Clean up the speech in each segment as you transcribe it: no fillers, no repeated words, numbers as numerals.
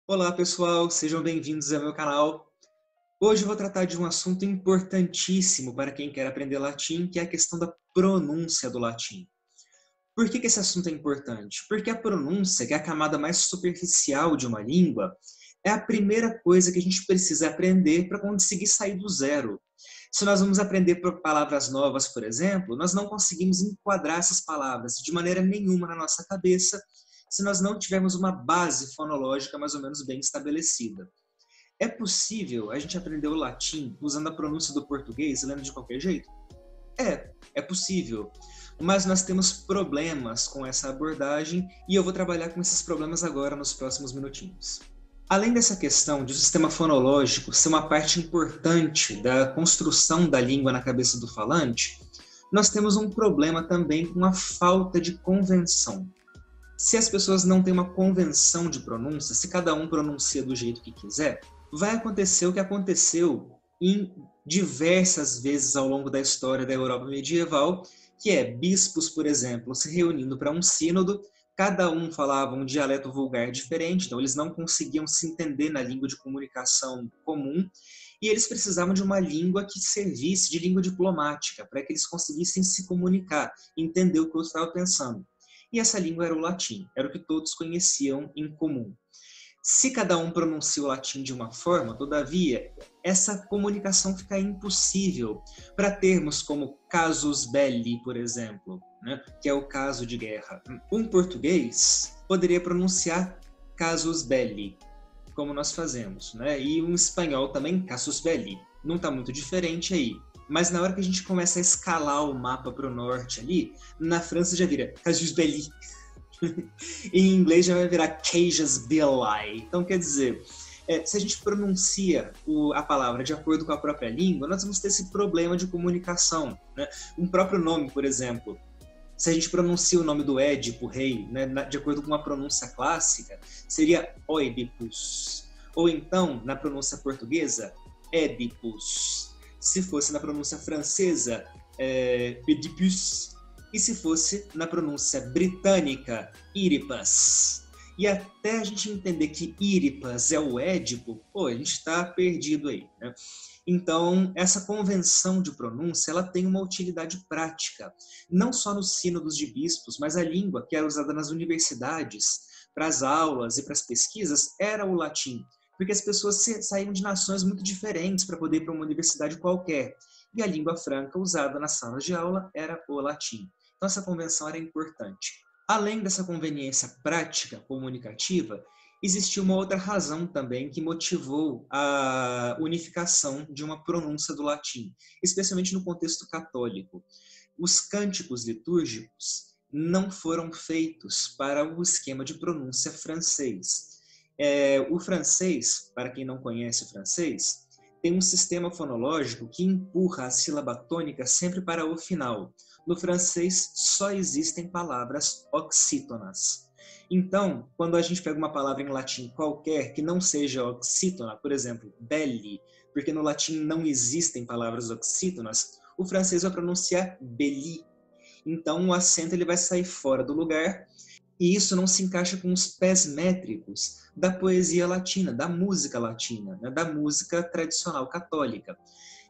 Olá pessoal, sejam bem-vindos ao meu canal. Hoje eu vou tratar de um assunto importantíssimo para quem quer aprender latim, que é a questão da pronúncia do latim. Por que esse assunto é importante? Porque a pronúncia, que é a camada mais superficial de uma língua, é a primeira coisa que a gente precisa aprender para conseguir sair do zero. Se nós vamos aprender palavras novas, por exemplo, nós não conseguimos enquadrar essas palavras de maneira nenhuma na nossa cabeça se nós não tivermos uma base fonológica mais ou menos bem estabelecida. É possível a gente aprender o latim usando a pronúncia do português, lendo de qualquer jeito? É possível. Mas nós temos problemas com essa abordagem e eu vou trabalhar com esses problemas agora nos próximos minutinhos. Além dessa questão de o sistema fonológico ser uma parte importante da construção da língua na cabeça do falante, nós temos um problema também com a falta de convenção. Se as pessoas não têm uma convenção de pronúncia, se cada um pronuncia do jeito que quiser, vai acontecer o que aconteceu em diversas vezes ao longo da história da Europa medieval, que é bispos, por exemplo, se reunindo para um sínodo, cada um falava um dialeto vulgar diferente, então eles não conseguiam se entender na língua de comunicação comum, e eles precisavam de uma língua que servisse de língua diplomática, para que eles conseguissem se comunicar, entender o que o outro estava pensando. E essa língua era o latim, era o que todos conheciam em comum. Se cada um pronuncia o latim de uma forma, todavia, essa comunicação fica impossível para termos como casus belli, por exemplo, né, que é o caso de guerra. Um português poderia pronunciar casus belli, como nós fazemos, né? E um espanhol também, casus belli. Não está muito diferente aí. Mas na hora que a gente começa a escalar o mapa para o norte ali, na França já vira casus belli. Em inglês já vai virar casus belli. Então, quer dizer, se a gente pronuncia a palavra de acordo com a própria língua, nós vamos ter esse problema de comunicação, né? Um próprio nome, por exemplo, se a gente pronuncia o nome do Édipo, rei, né, de acordo com uma pronúncia clássica, seria Oedipus. Ou então, na pronúncia portuguesa, Édipus. Se fosse na pronúncia francesa, Oedipus. E se fosse na pronúncia britânica, Íripas. E até a gente entender que Íripas é o Édipo, a gente está perdido aí, né? Então, essa convenção de pronúncia, ela tem uma utilidade prática, não só nos sínodos de bispos, mas a língua que era usada nas universidades para as aulas e para as pesquisas era o latim, porque as pessoas saíam de nações muito diferentes para poder ir para uma universidade qualquer, e a língua franca usada nas salas de aula era o latim. Então, essa convenção era importante. Além dessa conveniência prática comunicativa, existiu uma outra razão também que motivou a unificação de uma pronúncia do latim, especialmente no contexto católico. Os cânticos litúrgicos não foram feitos para o esquema de pronúncia francês. O francês, para quem não conhece o francês, tem um sistema fonológico que empurra a sílaba tônica sempre para o final. No francês, só existem palavras oxítonas. Então, quando a gente pega uma palavra em latim qualquer que não seja oxítona, por exemplo, belli, porque no latim não existem palavras oxítonas, o francês vai pronunciar belli. Então, o acento ele vai sair fora do lugar e isso não se encaixa com os pés métricos da poesia latina, da música latina, né, da música tradicional católica.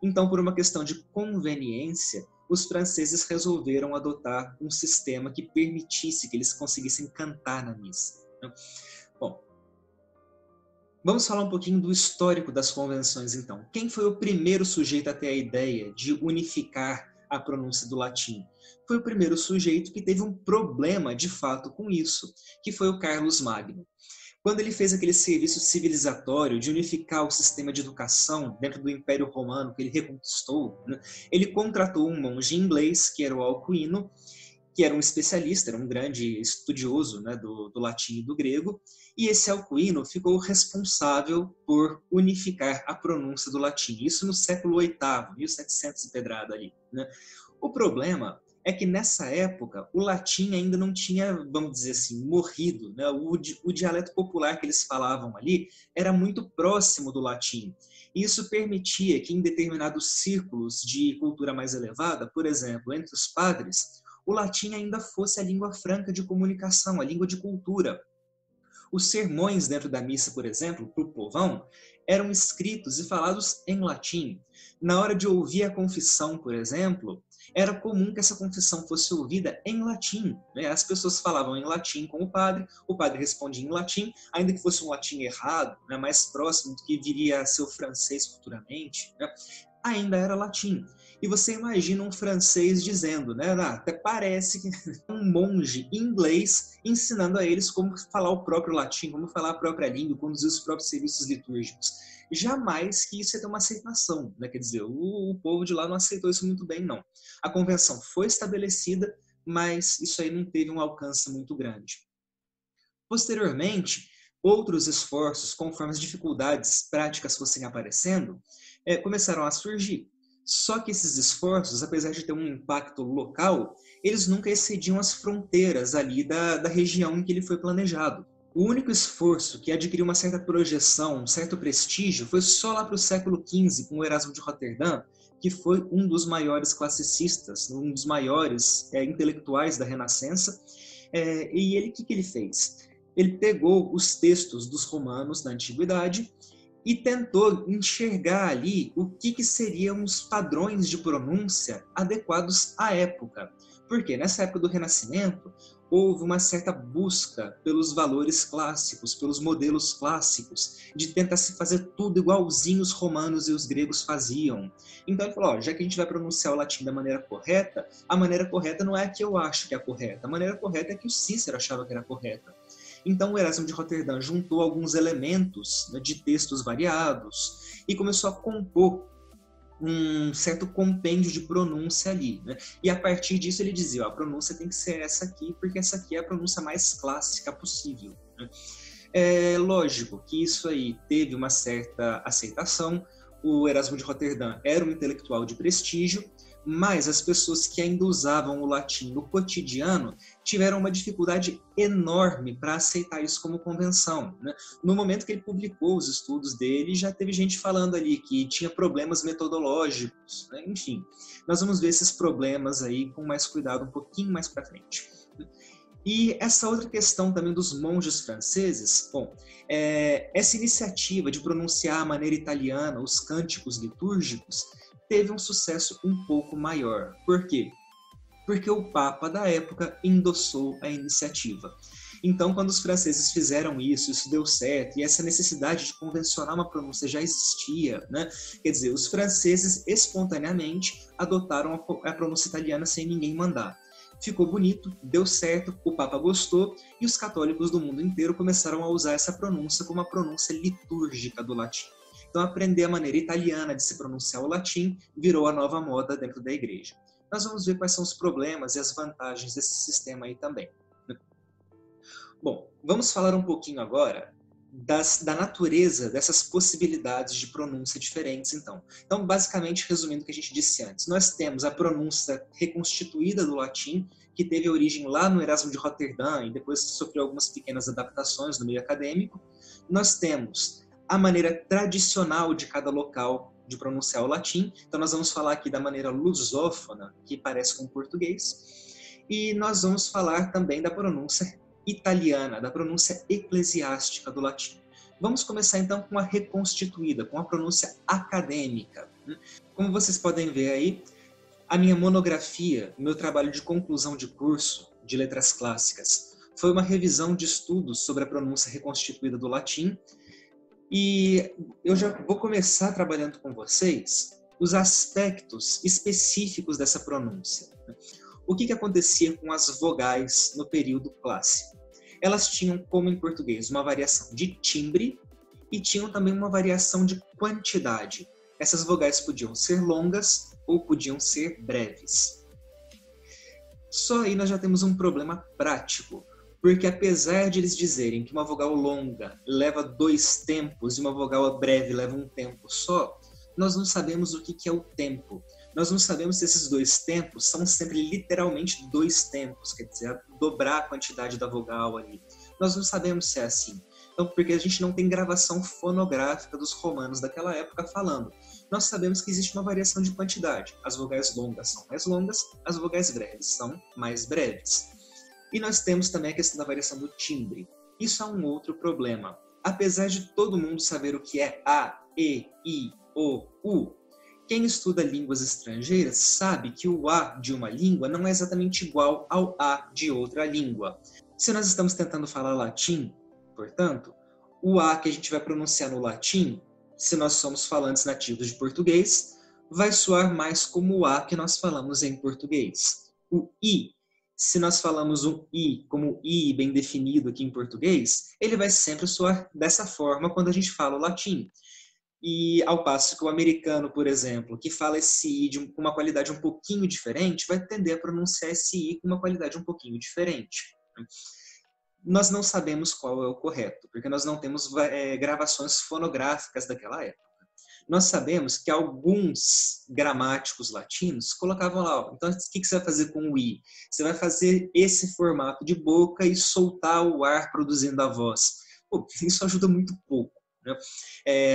Então, por uma questão de conveniência, os franceses resolveram adotar um sistema que permitisse que eles conseguissem cantar na missa. Bom, vamos falar um pouquinho do histórico das convenções, então. Quem foi o primeiro sujeito a ter a ideia de unificar a pronúncia do latim? Foi o primeiro sujeito que teve um problema, de fato, com isso, que foi o Carlos Magno. Quando ele fez aquele serviço civilizatório de unificar o sistema de educação dentro do Império Romano, que ele reconquistou, né, ele contratou um monge inglês, que era o Alcuino, que era um especialista, era um grande estudioso, né, do latim e do grego, e esse Alcuino ficou responsável por unificar a pronúncia do latim, isso no século VIII, 1700 e pedrada ali, né? O problema é que nessa época o latim ainda não tinha, vamos dizer assim, morrido, né? O dialeto popular que eles falavam ali era muito próximo do latim. E isso permitia que em determinados círculos de cultura mais elevada, por exemplo, entre os padres, o latim ainda fosse a língua franca de comunicação, a língua de cultura. Os sermões dentro da missa, por exemplo, para o povão, eram escritos e falados em latim. Na hora de ouvir a confissão, por exemplo, era comum que essa confissão fosse ouvida em latim, né? As pessoas falavam em latim com o padre respondia em latim, ainda que fosse um latim errado, né, mais próximo do que viria a ser o francês futuramente, né, ainda era latim. E você imagina um francês dizendo, né, até parece que um monge inglês ensinando a eles como falar o próprio latim, como falar a própria língua, conduzir os próprios serviços litúrgicos. Jamais que isso ia ter uma aceitação, né? Quer dizer, o povo de lá não aceitou isso muito bem, não. A convenção foi estabelecida, mas isso aí não teve um alcance muito grande. Posteriormente, outros esforços, conforme as dificuldades práticas fossem aparecendo, começaram a surgir. Só que esses esforços, apesar de ter um impacto local, eles nunca excediam as fronteiras ali da região em que ele foi planejado. O único esforço que adquiriu uma certa projeção, um certo prestígio, foi só lá para o século XV, com o Erasmo de Roterdã, que foi um dos maiores classicistas, um dos maiores intelectuais da Renascença. E ele, o que ele fez? Ele pegou os textos dos romanos da antiguidade e tentou enxergar ali o que seriam os padrões de pronúncia adequados à época. Porque nessa época do Renascimento, houve uma certa busca pelos valores clássicos, pelos modelos clássicos, de tentar se fazer tudo igualzinho os romanos e os gregos faziam. Então ele falou, já que a gente vai pronunciar o latim da maneira correta, a maneira correta não é a que eu acho que é a correta, a maneira correta é a que o Cícero achava que era correta. Então o Erasmo de Roterdã juntou alguns elementos, né, de textos variados e começou a compor um certo compêndio de pronúncia ali, né? E a partir disso ele dizia, ó, a pronúncia tem que ser essa aqui, porque essa aqui é a pronúncia mais clássica possível, né? É lógico que isso aí teve uma certa aceitação, o Erasmo de Roterdã era um intelectual de prestígio, mas as pessoas que ainda usavam o latim no cotidiano tiveram uma dificuldade enorme para aceitar isso como convenção, né? No momento que ele publicou os estudos dele, já teve gente falando ali que tinha problemas metodológicos, né? Enfim, nós vamos ver esses problemas aí com mais cuidado um pouquinho mais para frente. E essa outra questão também dos monges franceses, bom, essa iniciativa de pronunciar a maneira italiana os cânticos litúrgicos teve um sucesso um pouco maior. Por quê? Porque o Papa da época endossou a iniciativa. Então, quando os franceses fizeram isso, isso deu certo, e essa necessidade de convencionar uma pronúncia já existia, né? Quer dizer, os franceses espontaneamente adotaram a pronúncia italiana sem ninguém mandar. Ficou bonito, deu certo, o Papa gostou, e os católicos do mundo inteiro começaram a usar essa pronúncia como a pronúncia litúrgica do latim. Então, aprender a maneira italiana de se pronunciar o latim virou a nova moda dentro da igreja. Nós vamos ver quais são os problemas e as vantagens desse sistema aí também. Bom, vamos falar um pouquinho agora da natureza dessas possibilidades de pronúncia diferentes, então. Então, basicamente, resumindo o que a gente disse antes, nós temos a pronúncia reconstituída do latim, que teve origem lá no Erasmo de Roterdã e depois sofreu algumas pequenas adaptações no meio acadêmico. Nós temos a maneira tradicional de cada local de pronunciar o latim. Então, nós vamos falar aqui da maneira lusófona, que parece com o português. E nós vamos falar também da pronúncia italiana, da pronúncia eclesiástica do latim. Vamos começar, então, com a reconstituída, com a pronúncia acadêmica. Como vocês podem ver aí, a minha monografia, o meu trabalho de conclusão de curso de letras clássicas, foi uma revisão de estudos sobre a pronúncia reconstituída do latim. E eu já vou começar trabalhando com vocês os aspectos específicos dessa pronúncia. O que acontecia com as vogais no período clássico? Elas tinham, como em português, uma variação de timbre e tinham também uma variação de quantidade. Essas vogais podiam ser longas ou podiam ser breves. Só aí nós já temos um problema prático, porque apesar de eles dizerem que uma vogal longa leva 2 tempos e uma vogal breve leva 1 tempo só, nós não sabemos o que é o tempo. Nós não sabemos se esses 2 tempos são sempre literalmente 2 tempos, quer dizer, dobrar a quantidade da vogal ali. Nós não sabemos se é assim. Então, porque a gente não tem gravação fonográfica dos romanos daquela época falando. Nós sabemos que existe uma variação de quantidade. As vogais longas são mais longas, as vogais breves são mais breves. E nós temos também a questão da variação do timbre. Isso é um outro problema. Apesar de todo mundo saber o que é A, E, I, O, U, quem estuda línguas estrangeiras sabe que o A de uma língua não é exatamente igual ao A de outra língua. Se nós estamos tentando falar latim, portanto, o A que a gente vai pronunciar no latim, se nós somos falantes nativos de português, vai soar mais como o A que nós falamos em português. O I, se nós falamos um I como I bem definido aqui em português, ele vai sempre soar dessa forma quando a gente fala o latim. E ao passo que o americano, por exemplo, que fala esse I com uma qualidade um pouquinho diferente, vai tender a pronunciar esse I com uma qualidade um pouquinho diferente. Nós não sabemos qual é o correto, porque nós não temos gravações fonográficas daquela época. Nós sabemos que alguns gramáticos latinos colocavam lá, então o que você vai fazer com o I? Você vai fazer esse formato de boca e soltar o ar produzindo a voz. Pô, isso ajuda muito pouco.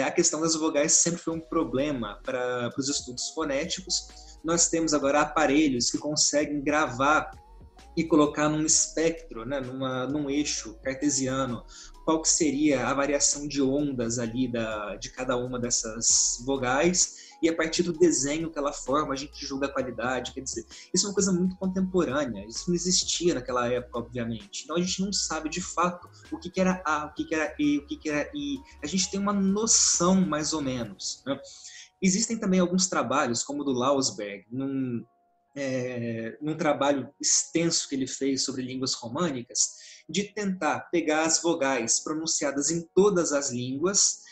A questão das vogais sempre foi um problema para os estudos fonéticos. Nós temos agora aparelhos que conseguem gravar e colocar num espectro, né, num eixo cartesiano, qual que seria a variação de ondas ali de cada uma dessas vogais, e a partir do desenho que ela forma, a gente julga a qualidade. Quer dizer, isso é uma coisa muito contemporânea, isso não existia naquela época, obviamente. Então a gente não sabe de fato o que era A, o que era E, o que era I. A gente tem uma noção mais ou menos, né? Existem também alguns trabalhos, como o do Lausberg, num trabalho extenso que ele fez sobre línguas românicas, de tentar pegar as vogais pronunciadas em todas as línguas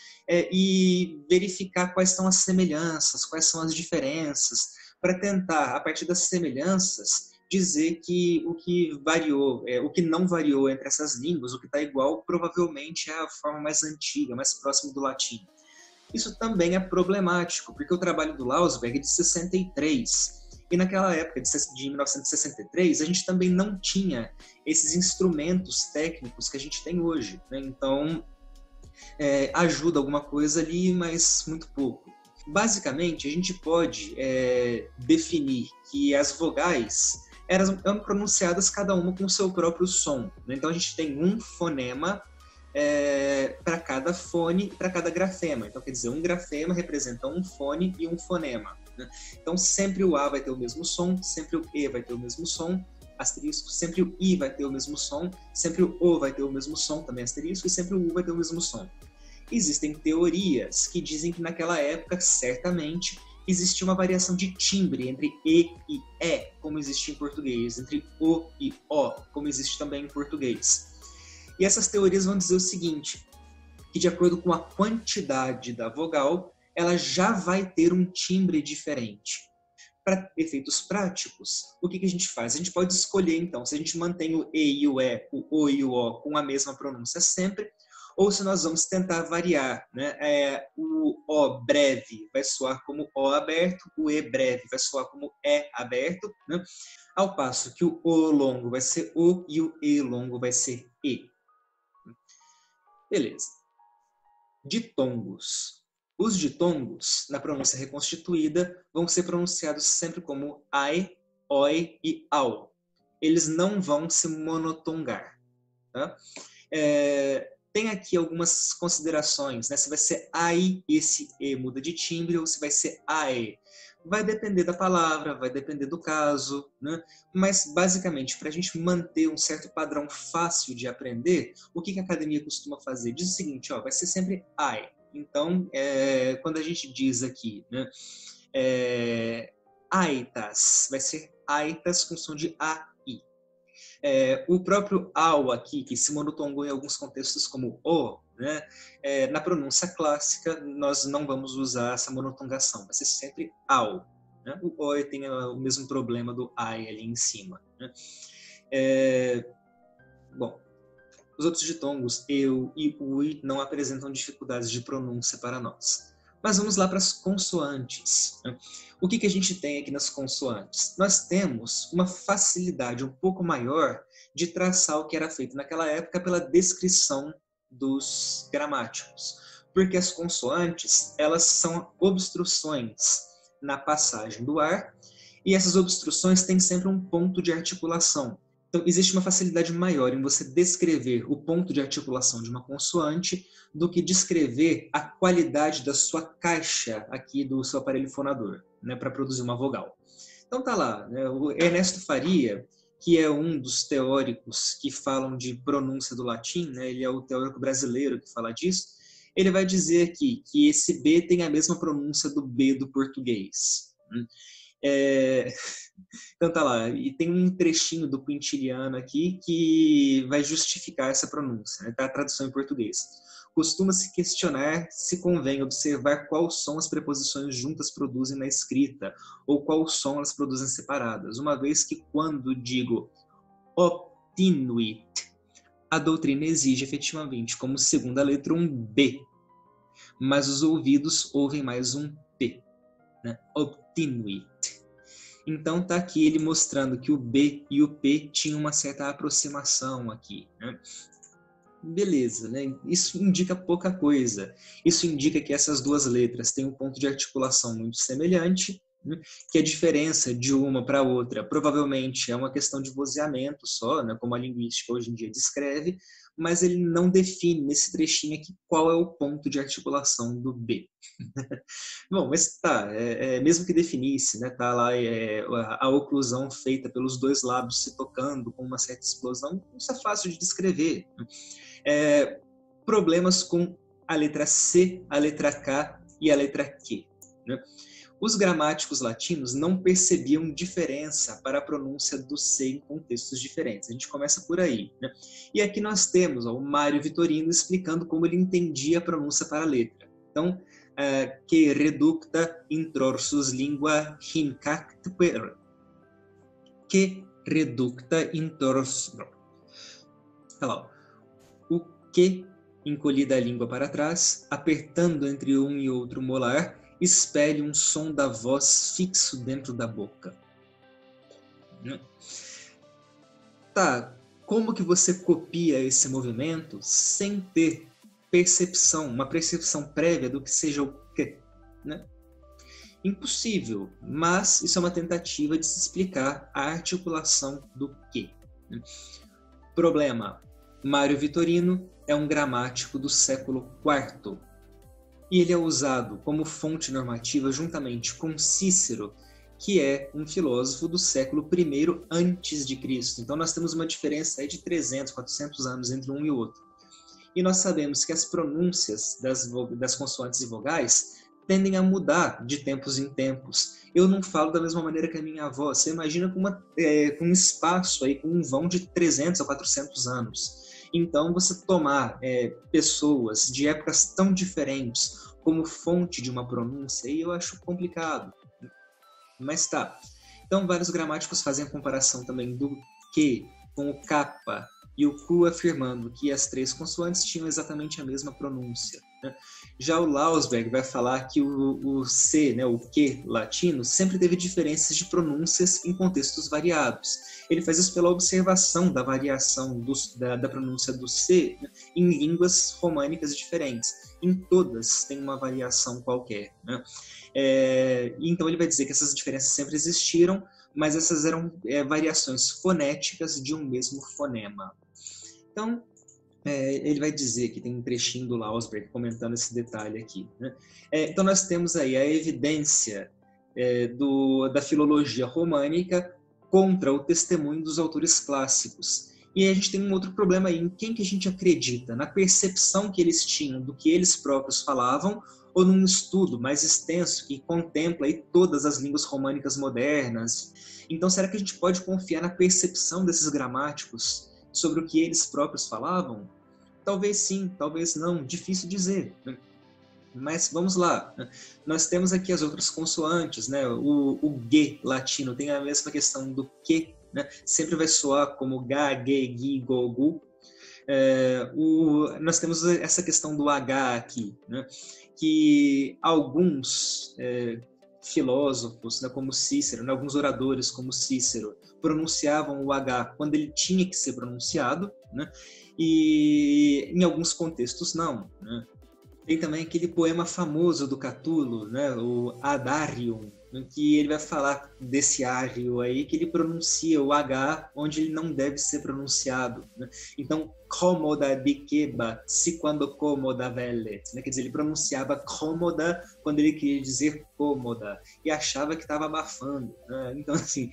e verificar quais são as semelhanças, quais são as diferenças, para tentar, a partir das semelhanças, dizer que o que variou, o que não variou entre essas línguas, o que está igual, provavelmente é a forma mais antiga, mais próxima do latim. Isso também é problemático, porque o trabalho do Lausberg é de 63, e naquela época de 1963, a gente também não tinha esses instrumentos técnicos que a gente tem hoje, né? Então, ajuda alguma coisa ali, mas muito pouco. Basicamente, a gente pode definir que as vogais eram pronunciadas cada uma com o seu próprio som, né? Então, a gente tem um fonema para cada fone, para cada grafema. Então, quer dizer, um grafema representa um fone e um fonema, né? Então, sempre o A vai ter o mesmo som, sempre o E vai ter o mesmo som, asterisco, sempre o I vai ter o mesmo som, sempre o O vai ter o mesmo som, também asterisco, e sempre o U vai ter o mesmo som. Existem teorias que dizem que naquela época, certamente, existia uma variação de timbre entre E e E, como existe em português, entre O e O, como existe também em português. E essas teorias vão dizer o seguinte, que de acordo com a quantidade da vogal, ela já vai ter um timbre diferente. Para efeitos práticos, o que a gente faz? A gente pode escolher, então, se a gente mantém o E e o E, o O e o O com a mesma pronúncia sempre, ou se nós vamos tentar variar, né? O O breve vai soar como O aberto, o E breve vai soar como E aberto, né? Ao passo que o O longo vai ser O e o E longo vai ser E. Beleza. Ditongos. Os ditongos, na pronúncia reconstituída, vão ser pronunciados sempre como ai, oi e au. Eles não vão se monotongar. Tá? Tem aqui algumas considerações, né? Se vai ser ai, esse E muda de timbre, ou se vai ser ae. Vai depender da palavra, vai depender do caso, né? Mas, basicamente, para a gente manter um certo padrão fácil de aprender, o que a academia costuma fazer? Diz o seguinte, ó, vai ser sempre ai. Então, quando a gente diz aqui, né, aitas, vai ser aitas com som de A, I. O próprio ao aqui, que se monotongou em alguns contextos como o, né, na pronúncia clássica, nós não vamos usar essa monotongação, vai ser sempre ao. Né? O o tem o mesmo problema do ai ali em cima. Né? Bom, os outros ditongos, eu e ui, não apresentam dificuldades de pronúncia para nós. Mas vamos lá para as consoantes. Né? O que a gente tem aqui nas consoantes? Nós temos uma facilidade um pouco maior de traçar o que era feito naquela época pela descrição dos gramáticos. Porque as consoantes, elas são obstruções na passagem do ar, e essas obstruções têm sempre um ponto de articulação. Então, existe uma facilidade maior em você descrever o ponto de articulação de uma consoante do que descrever a qualidade da sua caixa aqui do seu aparelho fonador, né, para produzir uma vogal. Então tá lá, né, o Ernesto Faria, que é um dos teóricos que falam de pronúncia do latim, né, ele é o teórico brasileiro que fala disso, ele vai dizer aqui que esse B tem a mesma pronúncia do B do português. Então tá lá, e tem um trechinho do Quintiliano aqui que vai justificar essa pronúncia, né? Tá a tradução em português. Costuma-se questionar se convém observar qual som as preposições juntas produzem na escrita, ou qual som elas produzem separadas, uma vez que quando digo obtinuit, a doutrina exige efetivamente como segunda letra um B, mas os ouvidos ouvem mais um P, né? Obtinuit. Então tá aqui ele mostrando que o B e o P tinham uma certa aproximação aqui, né? Beleza, né? Isso indica pouca coisa. Isso indica que essas duas letras têm um ponto de articulação muito semelhante, né? Que a diferença de uma para outra provavelmente é uma questão de vozeamento só, né? Como a linguística hoje em dia descreve, mas ele não define nesse trechinho aqui qual é o ponto de articulação do B. Bom, mas tá, mesmo que definisse, né, tá lá a oclusão feita pelos dois lábios se tocando com uma certa explosão, isso é fácil de descrever. Problemas com a letra C, a letra K e a letra Q, né? Os gramáticos latinos não percebiam diferença para a pronúncia do C em contextos diferentes. A gente começa por aí, né? E aqui nós temos o Mário Vitorino explicando como ele entendia a pronúncia para a letra. Então, que reducta introrsus lingua hincact per. Que reducta introrsus. O que encolhida a língua para trás, apertando entre um e outro molar, espelhe um som da voz fixo dentro da boca. Tá, como que você copia esse movimento sem ter percepção, uma percepção prévia do que seja o que, né? Impossível, mas isso é uma tentativa de se explicar a articulação do que. Problema: Mário Vitorino é um gramático do século IV e ele é usado como fonte normativa juntamente com Cícero, que é um filósofo do século I antes de Cristo. Então nós temos uma diferença aí de 300, 400 anos entre um e outro. E nós sabemos que as pronúncias das consoantes e vogais tendem a mudar de tempos em tempos. Eu não falo da mesma maneira que a minha avó. Você imagina com um espaço aí, com um vão de 300 a 400 anos. Então, você tomar pessoas de épocas tão diferentes como fonte de uma pronúncia, aí eu acho complicado. Mas tá. Então, vários gramáticos fazem a comparação também do que com o kappa e o cu, afirmando que as três consoantes tinham exatamente a mesma pronúncia, né? Já o Lausberg vai falar que o C, né, o que latino, sempre teve diferenças de pronúncias em contextos variados. Ele faz isso pela observação da variação da pronúncia do C, né, em línguas românicas diferentes. Em todas tem uma variação qualquer, né? Então ele vai dizer que essas diferenças sempre existiram, mas essas eram variações fonéticas de um mesmo fonema. Então, ele vai dizer que tem um trechinho do Lausberg comentando esse detalhe aqui, né? Então nós temos aí a evidência da filologia românica contra o testemunho dos autores clássicos. E a gente tem um outro problema aí, em quem que a gente acredita? Na percepção que eles tinham do que eles próprios falavam, ou num estudo mais extenso que contempla aí todas as línguas românicas modernas? Então, será que a gente pode confiar na percepção desses gramáticos sobre o que eles próprios falavam? Talvez sim, talvez não, difícil dizer, né? Mas vamos lá, nós temos aqui as outras consoantes, né? O G latino tem a mesma questão do que, né? Sempre vai soar como ga, ge, gi, go, gu. Nós temos essa questão do H aqui, né? Que alguns filósofos, né, como Cícero, né, alguns oradores como Cícero, pronunciavam o H quando ele tinha que ser pronunciado, né? E em alguns contextos não, né? Tem também aquele poema famoso do Catulo, né, o Adarium, em que ele vai falar desse ário aí, que ele pronuncia o H onde ele não deve ser pronunciado, né? Então, cômoda diceba, si quando cômoda vellet, né? Quer dizer, ele pronunciava cômoda quando ele queria dizer cômoda, e achava que estava abafando, né? Então, assim,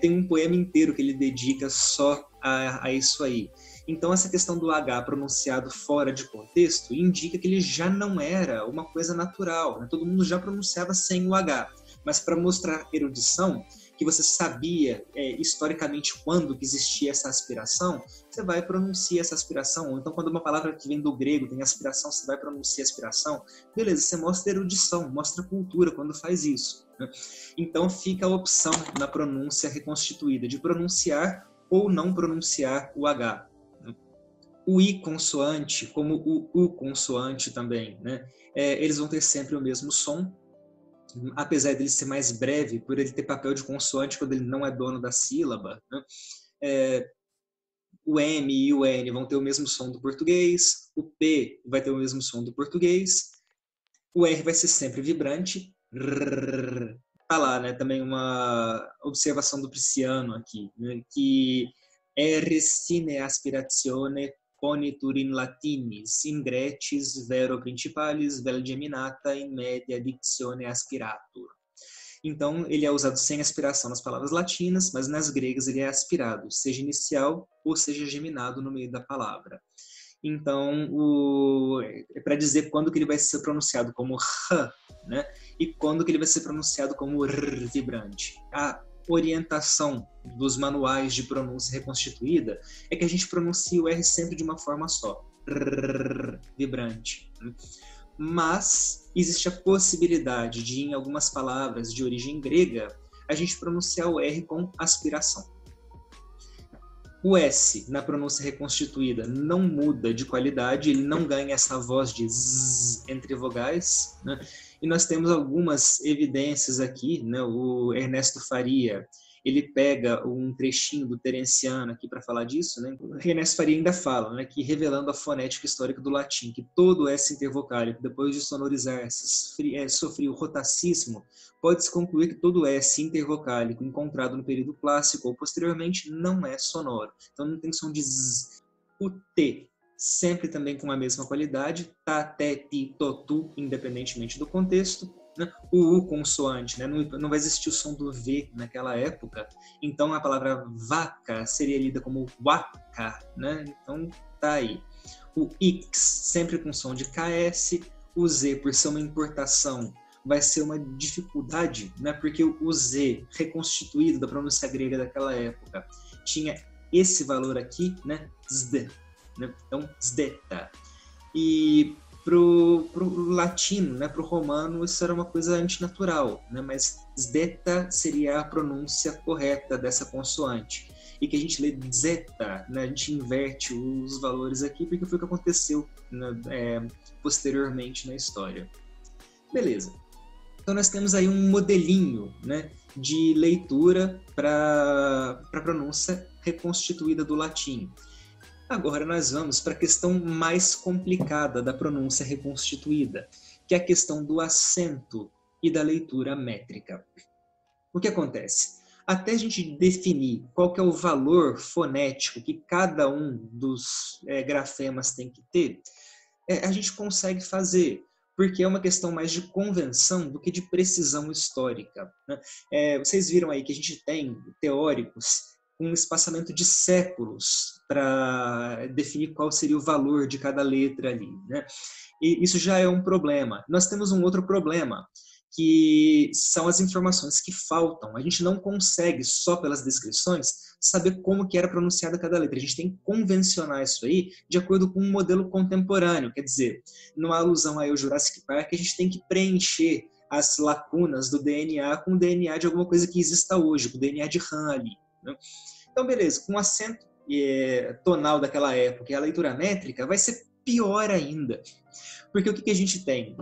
tem um poema inteiro que ele dedica só a isso aí. Então, essa questão do H pronunciado fora de contexto indica que ele já não era uma coisa natural, né? Todo mundo já pronunciava sem o H. Mas para mostrar erudição, que você sabia historicamente quando que existia essa aspiração, você vai pronunciar essa aspiração. Ou então, quando uma palavra que vem do grego tem aspiração, você vai pronunciar aspiração. Beleza, você mostra erudição, mostra cultura quando faz isso, né? Então, fica a opção na pronúncia reconstituída de pronunciar ou não pronunciar o H. O I consoante, como o U consoante também, né? Eles vão ter sempre o mesmo som, apesar dele ser mais breve, por ele ter papel de consoante quando ele não é dono da sílaba, né? O M e o N vão ter o mesmo som do português, o P vai ter o mesmo som do português, o R vai ser sempre vibrante. Tá lá, né? Também uma observação do Prisciano aqui, né? Que R sine aspiratione ponitur in latinis, in grecis vero principalis vel geminata in media dictione aspiratur. Então, ele é usado sem aspiração nas palavras latinas, mas nas gregas ele é aspirado, seja inicial ou seja geminado no meio da palavra. Então, é para dizer quando que ele vai ser pronunciado como R, né? E quando que ele vai ser pronunciado como R vibrante. A orientação dos manuais de pronúncia reconstituída é que a gente pronuncia o R sempre de uma forma só, R vibrante. Mas existe a possibilidade de, em algumas palavras de origem grega, a gente pronunciar o R com aspiração. O S, na pronúncia reconstituída, não muda de qualidade, ele não ganha essa voz de zzz entre vogais, né? E nós temos algumas evidências aqui, né? O Ernesto Faria, ele pega um trechinho do Terenciano aqui para falar disso, né? O Ernesto Faria ainda fala, né, que revelando a fonética histórica do latim, que todo S intervocálico, depois de sonorizar-se, sofreu rotacismo, pode-se concluir que todo S intervocálico encontrado no período clássico ou posteriormente não é sonoro. Então não tem som de zzz. O T, sempre também com a mesma qualidade, tá, té, ti, to, tu, independentemente do contexto. Né? O U consoante, né? Não vai existir o som do V naquela época, então a palavra vaca seria lida como waka, né? Então tá aí. O X, sempre com som de KS, o Z, por ser uma importação, vai ser uma dificuldade, né? Porque o Z, reconstituído da pronúncia grega daquela época, tinha esse valor aqui, né? Zd, né? Então, zdeta. E pro latino, né, pro romano, isso era uma coisa antinatural, né? Mas zdeta seria a pronúncia correta dessa consoante. E que a gente lê zeta, né? A gente inverte os valores aqui, porque foi o que aconteceu, né, posteriormente na história. Beleza. Então nós temos aí um modelinho, né, de leitura para a pronúncia reconstituída do latim. Agora nós vamos para a questão mais complicada da pronúncia reconstituída, que é a questão do acento e da leitura métrica. O que acontece? Até a gente definir qual que é o valor fonético que cada um dos grafemas tem que ter, a gente consegue fazer, porque é uma questão mais de convenção do que de precisão histórica, né? Vocês viram aí que a gente tem teóricos com um espaçamento de séculos para definir qual seria o valor de cada letra ali, né? E isso já é um problema. Nós temos um outro problema, que são as informações que faltam. A gente não consegue, só pelas descrições, saber como que era pronunciada cada letra. A gente tem que convencionar isso aí de acordo com um modelo contemporâneo. Quer dizer, numa alusão aí ao Jurassic Park, a gente tem que preencher as lacunas do DNA com o DNA de alguma coisa que exista hoje, com o DNA de Han ali, né? Então, beleza, com o acento tonal daquela época e a leitura métrica, vai ser pior ainda. Porque o que a gente tem?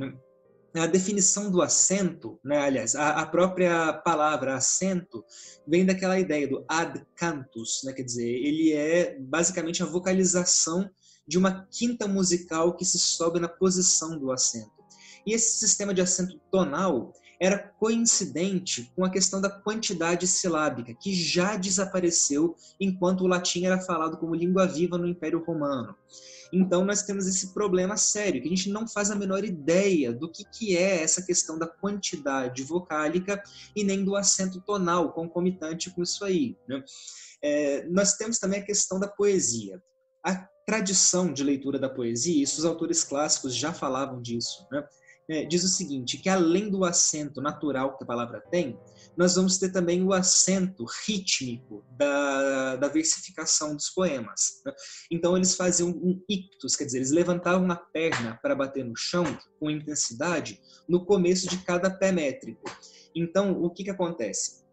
A definição do acento, né? Aliás, a própria palavra acento vem daquela ideia do ad cantus, né? Quer dizer, ele é basicamente a vocalização de uma quinta musical que se sobe na posição do acento. E esse sistema de acento tonal, era coincidente com a questão da quantidade silábica, que já desapareceu enquanto o latim era falado como língua viva no Império Romano. Então, nós temos esse problema sério, que a gente não faz a menor ideia do que é essa questão da quantidade vocálica e nem do acento tonal concomitante com isso aí, né? Nós temos também a questão da poesia. A tradição de leitura da poesia, isso os autores clássicos já falavam disso, né? Diz o seguinte, que além do acento natural que a palavra tem, nós vamos ter também o acento rítmico da versificação dos poemas, né? Então eles faziam um ictus, quer dizer, eles levantavam a perna para bater no chão com intensidade no começo de cada pé métrico. Então, o que acontece?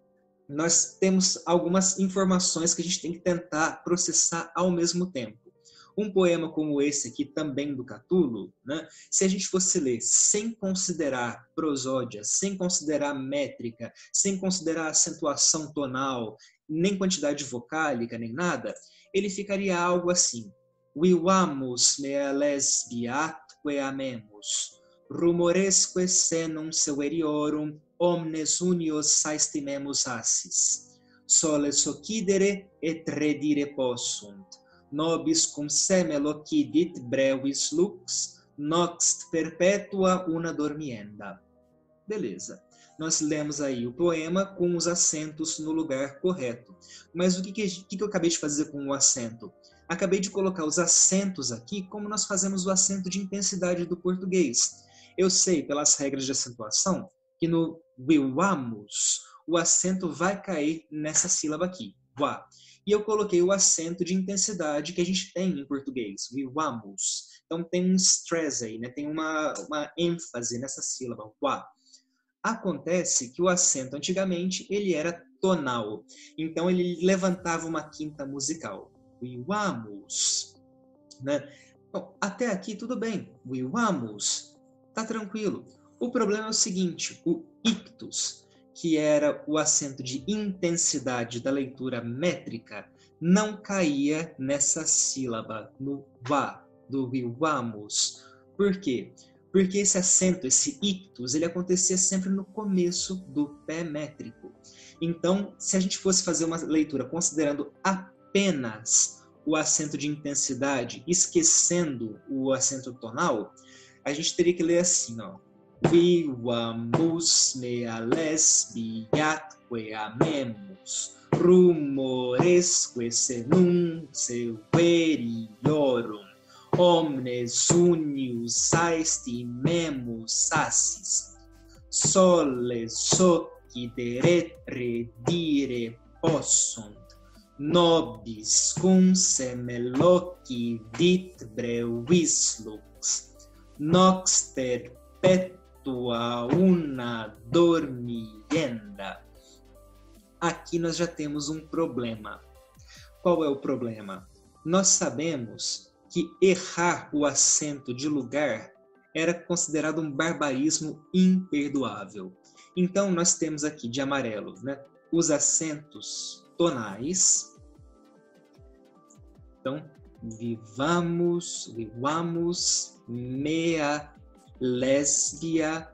Nós temos algumas informações que a gente tem que tentar processar ao mesmo tempo. Um poema como esse aqui, também do Catulo, né? Se a gente fosse ler sem considerar prosódia, sem considerar métrica, sem considerar acentuação tonal, nem quantidade vocálica, nem nada, ele ficaria algo assim. Vivamus mea lesbia atque amemus, rumoresque senum severiorum, omnes unios saestimemus assis. Soles occidere et redire possunt. Nobis cum seme locidit brevis lux, noxt perpetua una dormienda. Beleza. Nós lemos aí o poema com os acentos no lugar correto. Mas o que eu acabei de fazer com o acento? Acabei de colocar os acentos aqui como nós fazemos o acento de intensidade do português. Eu sei, pelas regras de acentuação, que no vivamus, o acento vai cair nessa sílaba aqui, vá. E eu coloquei o acento de intensidade que a gente tem em português, vivamos. Então tem um stress aí, né? Tem uma ênfase nessa sílaba, vá. Acontece que o acento antigamente ele era tonal, então ele levantava uma quinta musical, vivamos, né? Bom, até aqui tudo bem, vivamos, tá tranquilo. O problema é o seguinte, o ictus, que era o acento de intensidade da leitura métrica, não caía nessa sílaba, no vá, do vivamos. Por quê? Porque esse acento, esse ictus, ele acontecia sempre no começo do pé métrico. Então, se a gente fosse fazer uma leitura considerando apenas o acento de intensidade, esquecendo o acento tonal, a gente teria que ler assim, ó. Vivamus mea lesbiatque amemus, rumoresque senum severiorum, omnes unius saestimemus assis, soles occidere redire possunt, nobis cum semelocidit brevis lux, nox perpetua una dormienda. Aqui nós já temos um problema. Qual é o problema? Nós sabemos que errar o acento de lugar era considerado um barbarismo imperdoável. Então, nós temos aqui de amarelo, né, os acentos tonais. Então, vivamos, mea, lésbia.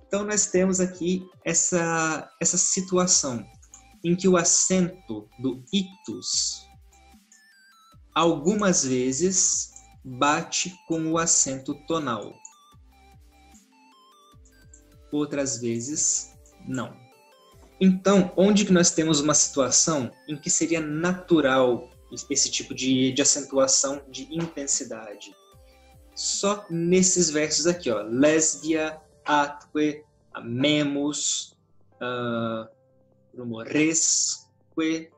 Então, nós temos aqui essa situação em que o acento do ictus algumas vezes bate com o acento tonal. Outras vezes, não. Então, onde que nós temos uma situação em que seria natural esse tipo de acentuação de intensidade? Só nesses versos aqui, ó. Lesbia, atque, amemus, rumoresque,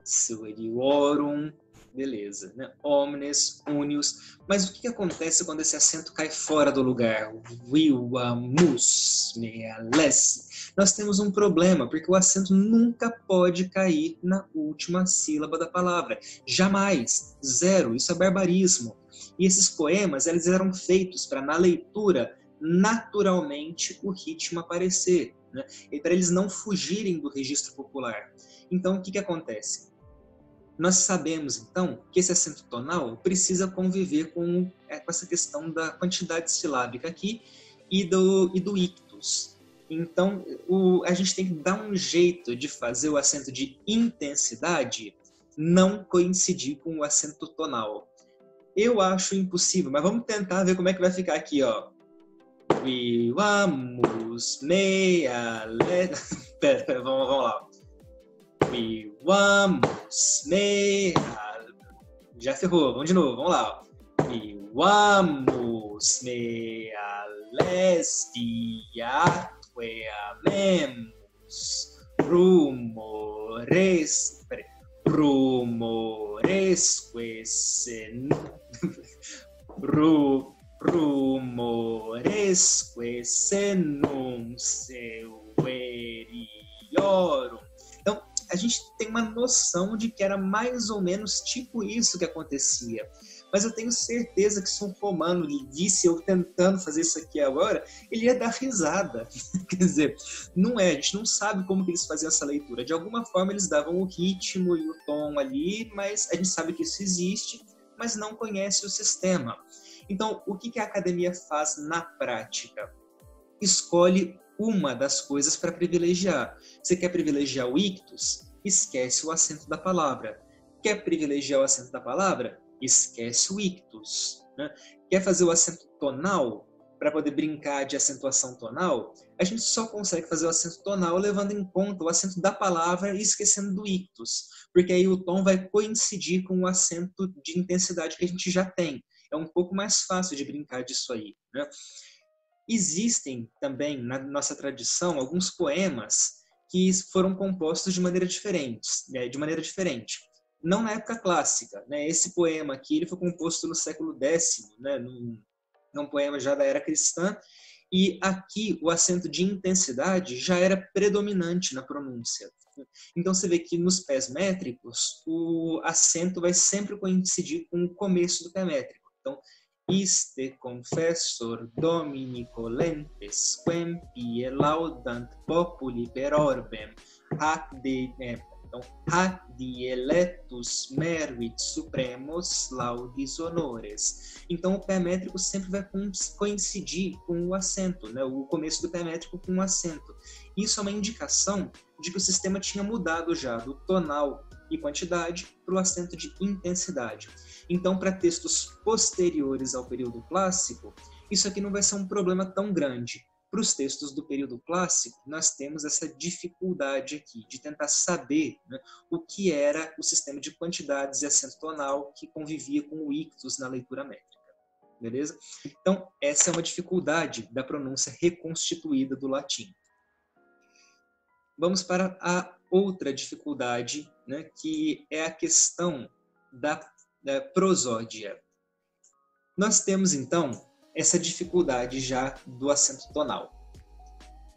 severiorum, beleza, né? Omnes, unius. Mas o que acontece quando esse acento cai fora do lugar? Vivamus, mea les. Nós temos um problema, porque o acento nunca pode cair na última sílaba da palavra. Jamais. Zero. Isso é barbarismo. E esses poemas, eles eram feitos para, na leitura, naturalmente o ritmo aparecer, né? E para eles não fugirem do registro popular. Então, o que acontece? Nós sabemos, então, que esse acento tonal precisa conviver com essa questão da quantidade silábica aqui e do ictus. Então, a gente tem que dar um jeito de fazer o acento de intensidade não coincidir com o acento tonal. Eu acho impossível, mas vamos tentar ver como é que vai ficar aqui, ó. We vamos meia Pera, vamos lá. We vamos meia. Já ferrou, vamos de novo, vamos lá. We vamos meia lesbia veamos rumores. Rumoresque senum severiorum. Então, a gente tem uma noção de que era mais ou menos tipo isso que acontecia. Mas eu tenho certeza que se um romano visse eu tentando fazer isso aqui agora, ele ia dar risada. Quer dizer, não é, a gente não sabe como que eles faziam essa leitura. De alguma forma eles davam o ritmo e o tom ali, mas a gente sabe que isso existe, mas não conhece o sistema. Então, o que a academia faz na prática? Escolhe uma das coisas para privilegiar. Você quer privilegiar o ictus? Esquece o acento da palavra. Quer privilegiar o acento da palavra? Esquece o ictus. Né? Quer fazer o acento tonal? Para poder brincar de acentuação tonal, a gente só consegue fazer o acento tonal levando em conta o acento da palavra e esquecendo do ictus. Porque aí o tom vai coincidir com o acento de intensidade que a gente já tem. É um pouco mais fácil de brincar disso aí. Né? Existem também, na nossa tradição, alguns poemas que foram compostos de maneira diferente. Não na época clássica. Né? Esse poema aqui ele foi composto no século X, né? num poema já da era cristã, e aqui o acento de intensidade já era predominante na pronúncia. Então você vê que nos pés métricos o acento vai sempre coincidir com o começo do pé métrico. Então, iste confessor Dominico lentes quem pie laudant populi per orbem hac de electus meruit supremos laudis honores. Então, o pé métrico sempre vai coincidir com o acento, né? O começo do pé métrico com o acento. Isso é uma indicação de que o sistema tinha mudado já do tonal e quantidade para o acento de intensidade. Então, para textos posteriores ao período clássico, isso aqui não vai ser um problema tão grande. Para os textos do período clássico, nós temos essa dificuldade aqui de tentar saber, né, o que era o sistema de quantidades e acento tonal que convivia com o ictus na leitura métrica. Beleza? Então, essa é uma dificuldade da pronúncia reconstituída do latim. Vamos para a outra dificuldade, né, que é a questão da prosódia. Nós temos, então, essa dificuldade já do acento tonal.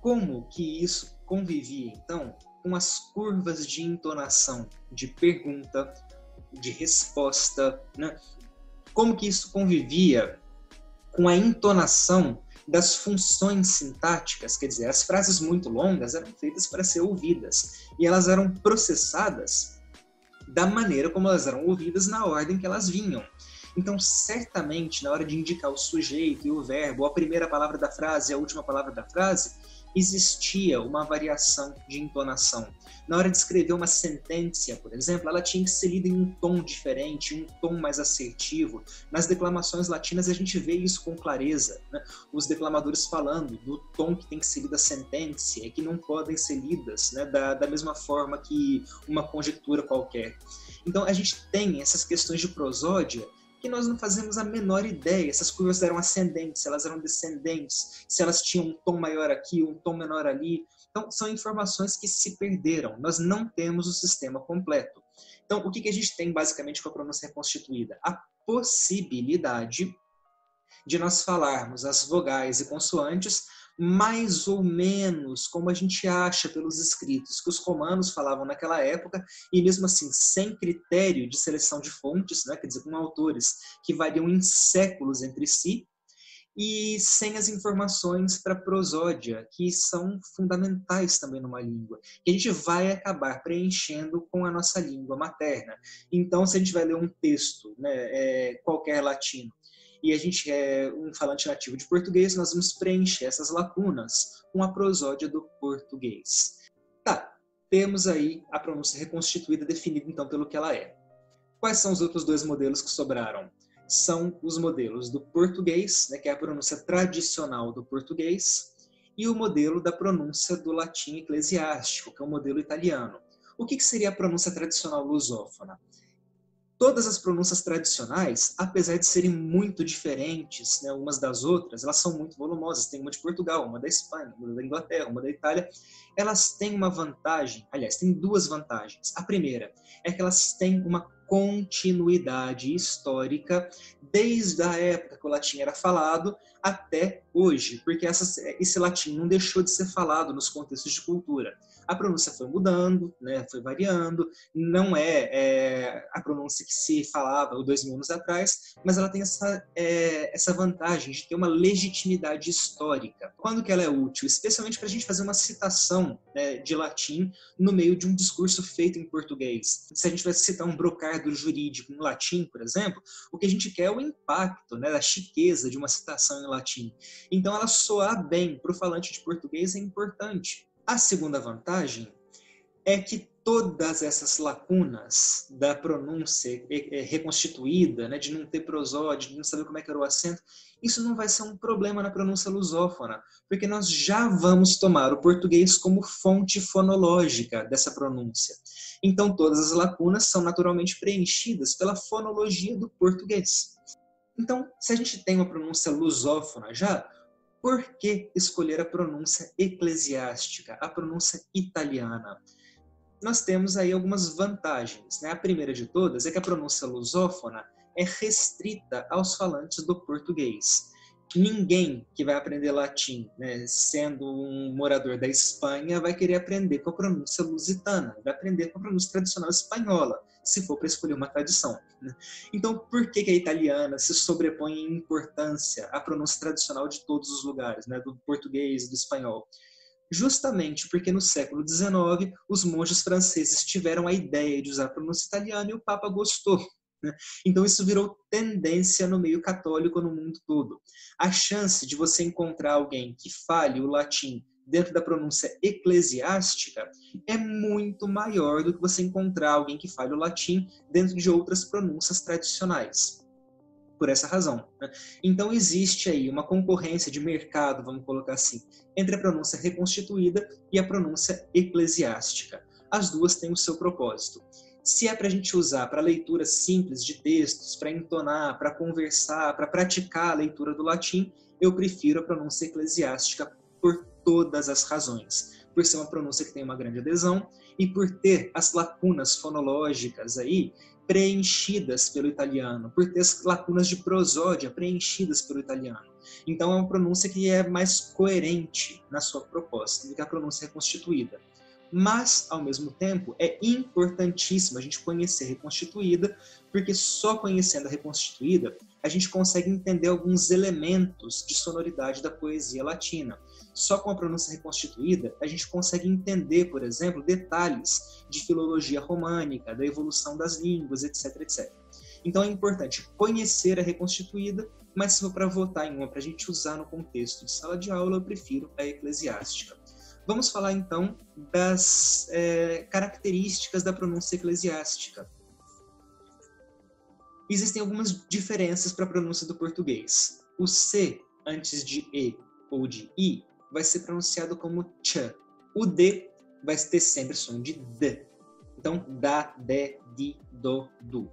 Como que isso convivia, então, com as curvas de entonação, de pergunta, de resposta, né? Como que isso convivia com a entonação das funções sintáticas, quer dizer, as frases muito longas eram feitas para ser ouvidas, e elas eram processadas da maneira como elas eram ouvidas na ordem que elas vinham. Então, certamente, na hora de indicar o sujeito e o verbo, a primeira palavra da frase e a última palavra da frase, existia uma variação de entonação. Na hora de escrever uma sentença, por exemplo, ela tinha que ser lida em um tom diferente, um tom mais assertivo. Nas declamações latinas, a gente vê isso com clareza, né? Os declamadores falando do tom que tem que ser lida a sentença, que não podem ser lidas, né, da mesma forma que uma conjectura qualquer. Então, a gente tem essas questões de prosódia que nós não fazemos a menor ideia. Essas curvas eram ascendentes, elas eram descendentes, se elas tinham um tom maior aqui, um tom menor ali. Então, são informações que se perderam. Nós não temos o sistema completo. Então, o que a gente tem basicamente com a pronúncia reconstituída? A possibilidade de nós falarmos as vogais e consoantes mais ou menos como a gente acha pelos escritos que os romanos falavam naquela época, e mesmo assim sem critério de seleção de fontes, né, quer dizer, com autores que variam em séculos entre si, e sem as informações para prosódia, que são fundamentais também numa língua, que a gente vai acabar preenchendo com a nossa língua materna. Então, se a gente vai ler um texto, né, qualquer latino, e a gente é um falante nativo de português, nós vamos preencher essas lacunas com a prosódia do português. Tá, temos aí a pronúncia reconstituída definida então pelo que ela é. Quais são os outros dois modelos que sobraram? São os modelos do português, né, que é a pronúncia tradicional do português, e o modelo da pronúncia do latim eclesiástico, que é o modelo italiano. O que seria a pronúncia tradicional lusófona? Todas as pronúncias tradicionais, apesar de serem muito diferentes, né, umas das outras, elas são muito volumosas. Tem uma de Portugal, uma da Espanha, uma da Inglaterra, uma da Itália. Elas têm uma vantagem, aliás, têm duas vantagens. A primeira é que elas têm uma continuidade histórica desde a época que o latim era falado até hoje, porque esse latim não deixou de ser falado nos contextos de cultura. A pronúncia foi mudando, né, foi variando, não é a pronúncia que se falava 2000 anos atrás, mas ela tem essa vantagem de ter uma legitimidade histórica. Quando que ela é útil? Especialmente para a gente fazer uma citação, né, de latim no meio de um discurso feito em português. Se a gente vai citar um brocardo jurídico em latim, por exemplo, o que a gente quer é o impacto, né, da chiqueza de uma citação em latim. Então, ela soar bem para o falante de português é importante. A segunda vantagem é que todas essas lacunas da pronúncia reconstituída, né, de não ter prosódia, de não saber como é que era o acento, isso não vai ser um problema na pronúncia lusófona, porque nós já vamos tomar o português como fonte fonológica dessa pronúncia. Então, todas as lacunas são naturalmente preenchidas pela fonologia do português. Então, se a gente tem uma pronúncia lusófona já, por que escolher a pronúncia eclesiástica, a pronúncia italiana? Nós temos aí algumas vantagens, né? A primeira de todas é que a pronúncia lusófona é restrita aos falantes do português. Ninguém que vai aprender latim, né, sendo um morador da Espanha, vai querer aprender com a pronúncia lusitana, vai aprender com a pronúncia tradicional espanhola, se for para escolher uma tradição, né? Então, por que a italiana se sobrepõe em importância à pronúncia tradicional de todos os lugares, né, do português e do espanhol? Justamente porque no século XIX os monges franceses tiveram a ideia de usar a pronúncia italiana e o Papa gostou, né? Então isso virou tendência no meio católico no mundo todo. A chance de você encontrar alguém que fale o latim dentro da pronúncia eclesiástica é muito maior do que você encontrar alguém que fale o latim dentro de outras pronúncias tradicionais. Por essa razão, né? Então existe aí uma concorrência de mercado, vamos colocar assim, entre a pronúncia reconstituída e a pronúncia eclesiástica. As duas têm o seu propósito. Se é para a gente usar para leitura simples de textos, para entonar, para conversar, para praticar a leitura do latim, eu prefiro a pronúncia eclesiástica por todas as razões. Por ser uma pronúncia que tem uma grande adesão e por ter as lacunas fonológicas aí preenchidas pelo italiano, por ter as lacunas de prosódia preenchidas pelo italiano. Então é uma pronúncia que é mais coerente na sua proposta do que a pronúncia reconstituída. Mas, ao mesmo tempo, é importantíssimo a gente conhecer a reconstituída, porque só conhecendo a reconstituída a gente consegue entender alguns elementos de sonoridade da poesia latina. Só com a pronúncia reconstituída a gente consegue entender, por exemplo, detalhes de filologia românica, da evolução das línguas, etc, etc. Então é importante conhecer a reconstituída, mas se for para votar em uma para a gente usar no contexto de sala de aula, eu prefiro a eclesiástica. Vamos falar então das características da pronúncia eclesiástica. Existem algumas diferenças para a pronúncia do português. O C antes de E ou de I vai ser pronunciado como ch. O D vai ter sempre som de D. Então, da, de, di, do, du.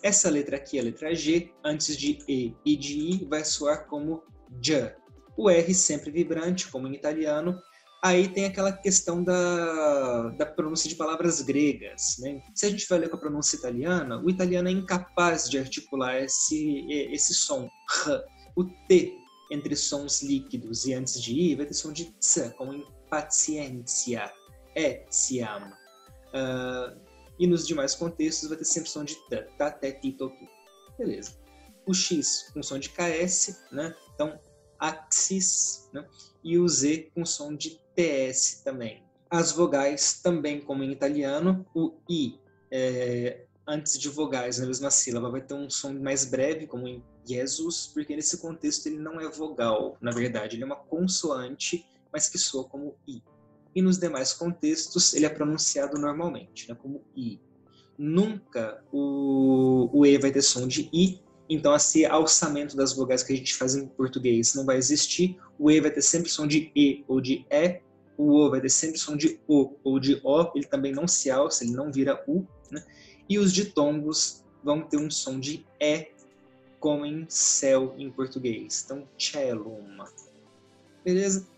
Essa letra aqui, a letra G, antes de E e de I, vai soar como J. O R sempre vibrante, como em italiano. Aí tem aquela questão da pronúncia de palavras gregas, né? Se a gente vai ler com a pronúncia italiana, o italiano é incapaz de articular esse som. O T entre sons líquidos e antes de I vai ter som de ts, como em paciência, siam. E nos demais contextos vai ter sempre som de t, ta, te, ti, to, tu. Beleza. O X com som de KS, né? Então, axis, né? E o Z com som de TS também. As vogais também, como em italiano, o I antes de vogais na mesma sílaba vai ter um som mais breve, como em Jesus, porque nesse contexto ele não é vogal, na verdade, ele é uma consoante, mas que soa como I. E nos demais contextos ele é pronunciado normalmente, né, como I. Nunca o E vai ter som de I, então esse alçamento das vogais que a gente faz em português não vai existir, o E vai ter sempre som de E ou de E, o O vai ter sempre som de O ou de O, ele também não se alça, ele não vira U, né? E os ditongos vão ter um som de E, como em céu em português. Então, cellum. Beleza?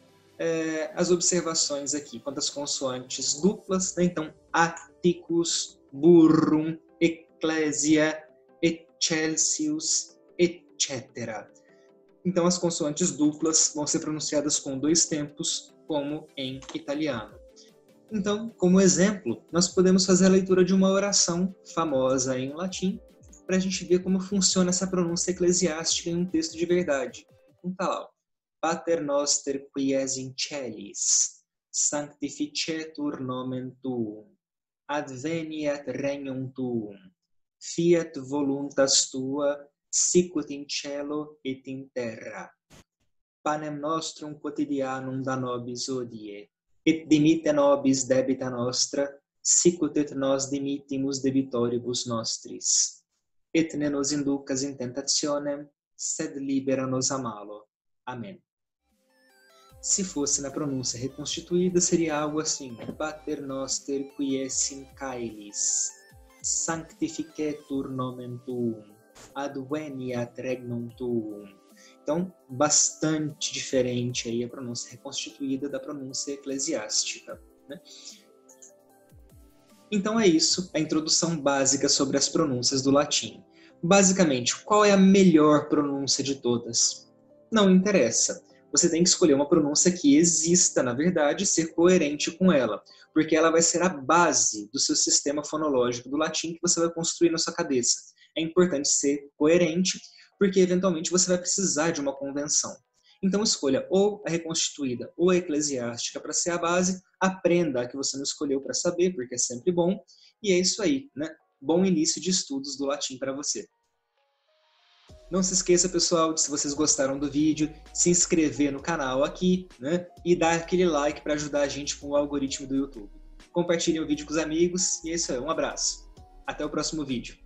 As observações aqui quanto às consoantes duplas, né? Então, atticus, burrum, ecclesia, excelsius, etc. Então, as consoantes duplas vão ser pronunciadas com 2 tempos, como em italiano. Então, como exemplo, nós podemos fazer a leitura de uma oração famosa em latim para a gente ver como funciona essa pronúncia eclesiástica em um texto de verdade. Então tá lá, Pater noster qui es in celis, sanctificetur nomen tuum, adveniat regnum tuum, fiat voluntas tua, sicut in cielo et in terra. Panem nostrum quotidianum da nobis hodie, et dimitte nobis debita nostra, sicut et nos dimittimus debitoribus nostris. Et ne nos inducas in tentationem, sed libera nos a malo. Amém. Se fosse na pronúncia reconstituída, seria algo assim: Pater noster qui es in caelis, sanctificetur nomen tuum, adveniat regnum tuum. Então, bastante diferente aí a pronúncia reconstituída da pronúncia eclesiástica, né? Então é isso, a introdução básica sobre as pronúncias do latim. Basicamente, qual é a melhor pronúncia de todas? Não interessa. Você tem que escolher uma pronúncia que exista, na verdade, e ser coerente com ela, porque ela vai ser a base do seu sistema fonológico do latim que você vai construir na sua cabeça. É importante ser coerente, porque eventualmente você vai precisar de uma convenção. Então escolha ou a reconstituída ou a eclesiástica para ser a base, aprenda a que você não escolheu para saber, porque é sempre bom, e é isso aí, né? Bom início de estudos do latim para você. Não se esqueça, pessoal, de, se vocês gostaram do vídeo, se inscrever no canal aqui, né? E dar aquele like para ajudar a gente com o algoritmo do YouTube. Compartilhem o vídeo com os amigos, e é isso aí, um abraço. Até o próximo vídeo.